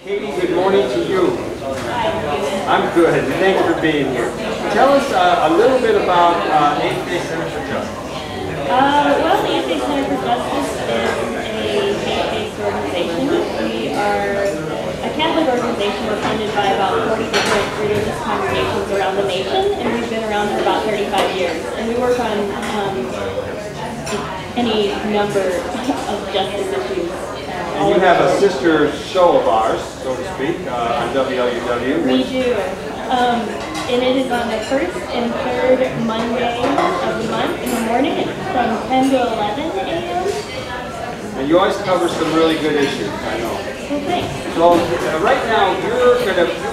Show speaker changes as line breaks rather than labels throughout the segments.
Katie, good morning to you. I'm good. Thanks for being here. Tell us a little bit about 8th Day Center for Justice.
Well, the 8th Day Center for Justice is a faith-based organization. We are a Catholic organization. We're funded by about 40 different religious congregations around the nation, and we've been around for about 35 years. And we work on any number of justice issues.
And you have a sister show of ours, so to speak, on WLUW.
We do. And it is on the 1st and 3rd Monday of the month in the morning from 10 to 11 a.m.
And you always cover some really good issues, I know.
Well, thanks.
So right now, you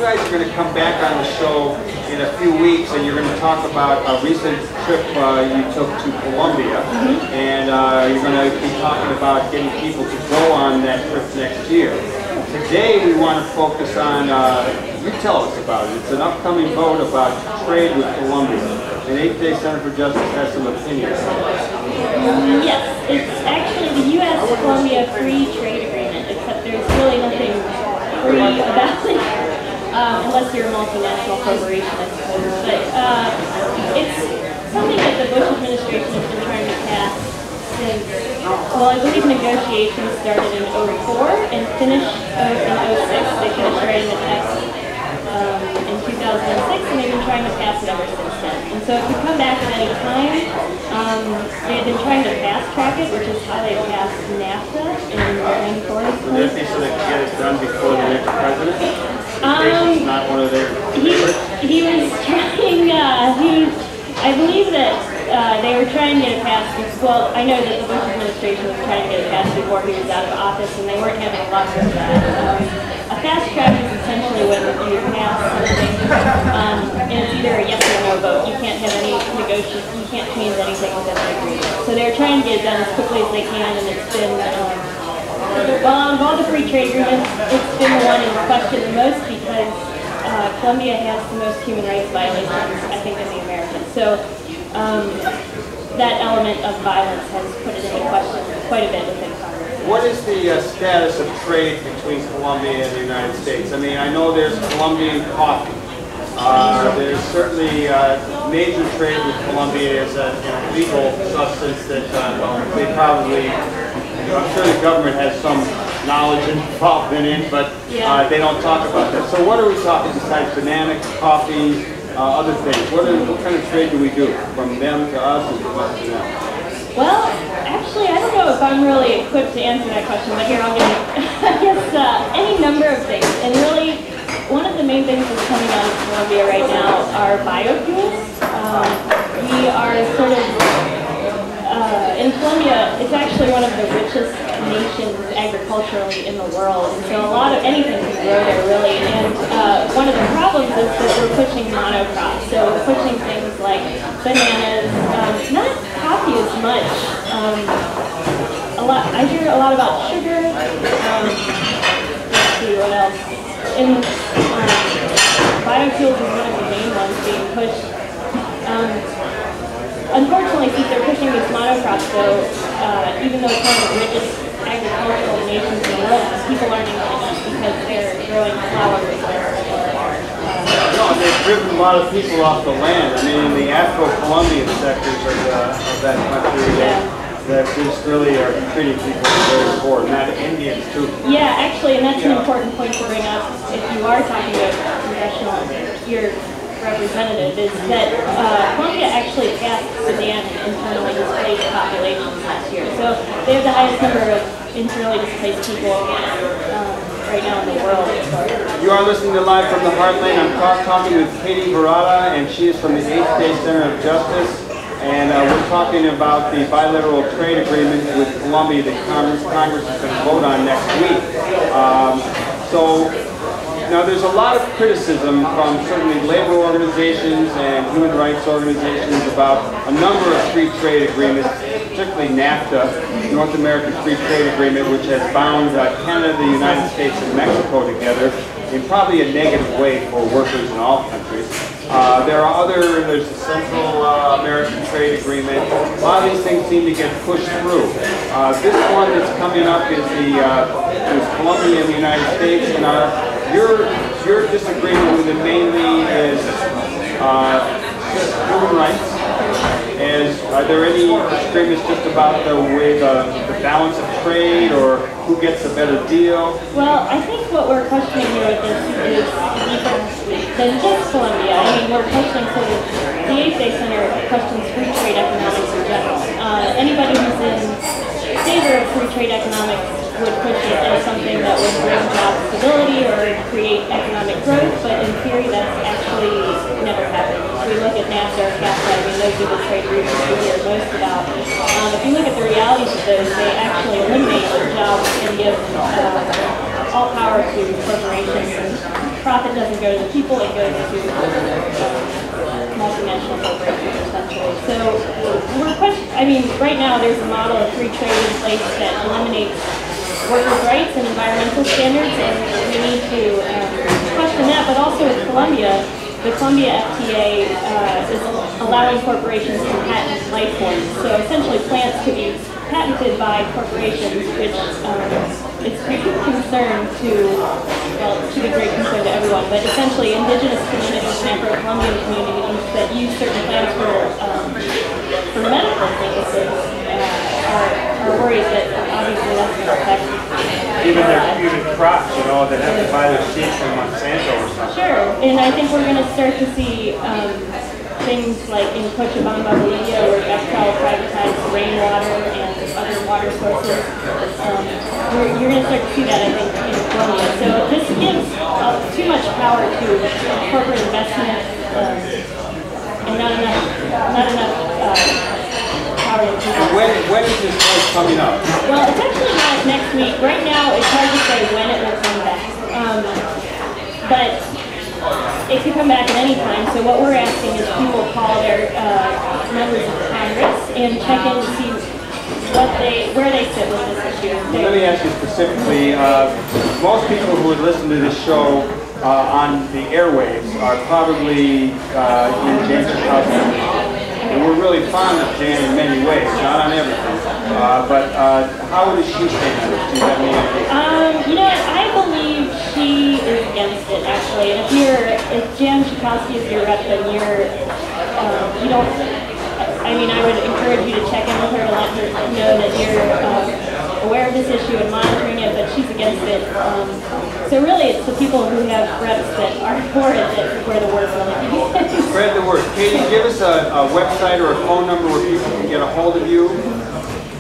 guys are gonna come back on the show in a few weeks, and you're gonna talk about a recent trip you took to Colombia, and you're gonna be talking about getting people to go on that trip next year. Today, we want to focus on. You tell us about it. It's an upcoming vote about trade with Colombia. And 8th Day Center for Justice has some opinions.
Yes, it's actually the U.S.-Colombia Free Trade Agreement, except there's really nothing free about it, unless you're a multinational corporation, I suppose. But it's something that the Bush administration has been trying to pass since, well, I believe negotiations started in 2004 and finished in 2006. They finished writing the text in 2006, and they've been trying to pass it ever since then. And so it could come back at any time. They've been trying to fast track it, which is how they passed NAFTA in 1994.
Would that be so they could get it done before the next president? It's not one of their favorites?
He was trying, I believe that they were trying to get it passed. Well, I know that the Bush administration was trying to get it passed before he was out of office, and they weren't having luck with that. A fast track is essentially when you pass something, and it's either a yes or no vote. You can't have any negotiation. You can't change anything within the agreement. So they're trying to get it done as quickly as they can, and it's been, well, of all the free trade agreements, it's been the one in question the most because Colombia has the most human rights violations, I think, in the Americas. So that element of violence has put it into question quite a bit within Congress.
What is the status of trade between Colombia and the United States? I mean, I know there's Colombian coffee. There's certainly major trade with Colombia as an illegal substance that they probably, I'm sure the government has some knowledge and involvement in, but they don't talk about that. So what are we talking besides banana, coffee, other things? What kind of trade do we do from them to us and from us to them?
Well, actually, I don't know if I'm really equipped to answer that question, but here I'll give you, I guess, any number of things. And really, one of the main things that's coming out of Colombia right now are biofuels. We are sort of, in Colombia, it's actually one of the richest nations agriculturally in the world. And so a lot of anything can grow there, really. And one of the problems is that we're pushing monocrops. So we're pushing things like bananas, not coffee as much. I hear a lot about sugar. Let's see what else. Biofuels is one of the main ones being pushed. Unfortunately, since they're pushing these monocrops, though, even though it's one of the richest agricultural nations in the world, people aren't even because they're growing flowers.
No, they've driven a lot of people off the land. I mean, in the Afro-Colombian sectors of that country, that just really are treating people very poor, not Indians too.
Yeah, actually, and that's an important point to bring up if you are talking about your representative, is that Colombia actually passed Sudan internally displaced populations last year. So they have the highest number of internally displaced people right now in the world.
You are listening to Live from the Heartland. I'm talking with Katie Barada, and she is from the 8th Day Center of Justice. And we're talking about the bilateral trade agreement with Colombia that Congress is going to vote on next week. Now there's a lot of criticism from certainly labor organizations and human rights organizations about a number of free trade agreements, particularly NAFTA, North American Free Trade Agreement, which has bound Canada, the United States, and Mexico together in probably a negative way for workers in all countries. There's the Central American Trade Agreement. A lot of these things seem to get pushed through. This one that's coming up is Colombia and the United States, and your disagreement with it mainly is human rights. Are there any disagreements just about the way the balance of trade, or who gets a better deal?
Well, I think what we're questioning here with this is deeper than just Colombia. I mean, we're questioning sort of the 8th Day Center questions free trade economics in general. Anybody who's in favor of free trade economics would push it as something that would bring job stability or create economic growth, but in theory that's actually never happened. If we look at NAFTA or CAFTA, I mean, those are the trade agreements we hear most about. If you look at the realities of those, they actually eliminate jobs and give all power to corporations, and profit doesn't go to the people, it goes to multinational corporations essentially. So right now there's a model of free trade in place that eliminates workers' rights and environmental standards, and we need to question that. But also with Colombia, the Colombia FTA is allowing corporations to patent life forms. So essentially plants could be patented by corporations, which it's a big concern to be great concern to everyone, but essentially indigenous communities and Afro-Colombian communities that use certain plants for medical purposes are worried that obviously that's going to affect
even crops, that have to buy their seeds from Monsanto or something.
Sure, and I think we're going to start to see things like in Cochabamba, Bolivia, where Bechtel privatized rainwater and other water sources. You're going to start to see that, I think, in Colombia. So this gives too much power to corporate investment and not enough power to people.
When is this vote coming up?
Well, it's actually not next week. Right now, it's hard to say when it will come back. But it could come back at any time. So what we're asking is people call their members of Congress and check in to see where they sit with this issue.
Let me ask you specifically, most people who would listen to this show on the airwaves are probably in James Chickowski. And we're really fond of Jan in many ways, not on everything. But how does she take this? Do you have any idea?
I believe she is against it, actually. And if Jan Chickowski is your rep, then you don't. I would encourage you to check in with her to let her know that you're aware of this issue and monitoring it, but she's against it. So really, it's the people who have reps that are for it where the word really is.
Spread the word. Katie, give us a website or a phone number where people can get a hold of you.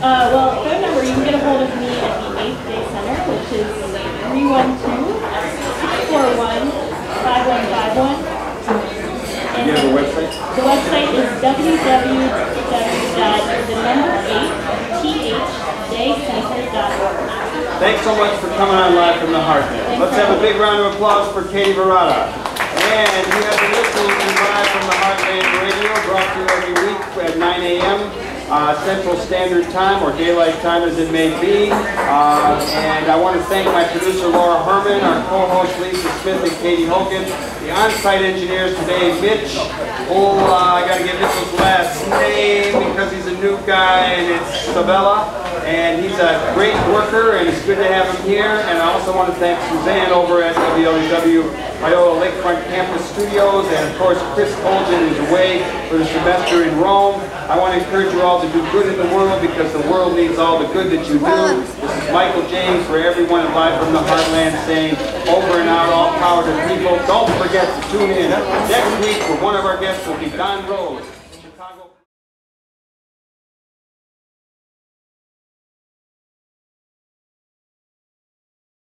Well, phone number, you can get a hold of me at the 8th Day Center, which is 312-641-5151.
Do you have a website?
The website is www.8thDayCenter.org.
Thanks so much for coming on live from the Heartland. Let's have a big round of applause for Katie Verrata. And you have been listening to Live from the Heartland Radio, brought to you every week at 9 a.m. Central Standard Time, or Daylight Time as it may be. And I want to thank my producer Laura Herman, our co-host Lisa Smith and Katie Hogan, the on-site engineers today, Mitch. I got to get Mitchell's last name because he's a new guy, and it's Sabella. And he's a great worker, and it's good to have him here. And I also want to thank Suzanne over at WLEW Iowa Lakefront Campus Studios, and of course Chris Colgan is away for the semester in Rome. I want to encourage you all to do good in the world, because the world needs all the good that you do. This is Michael James for everyone at Live from the Heartland saying over and out, all power to people. Don't forget to tune in next week, where one of our guests will be Don Rose.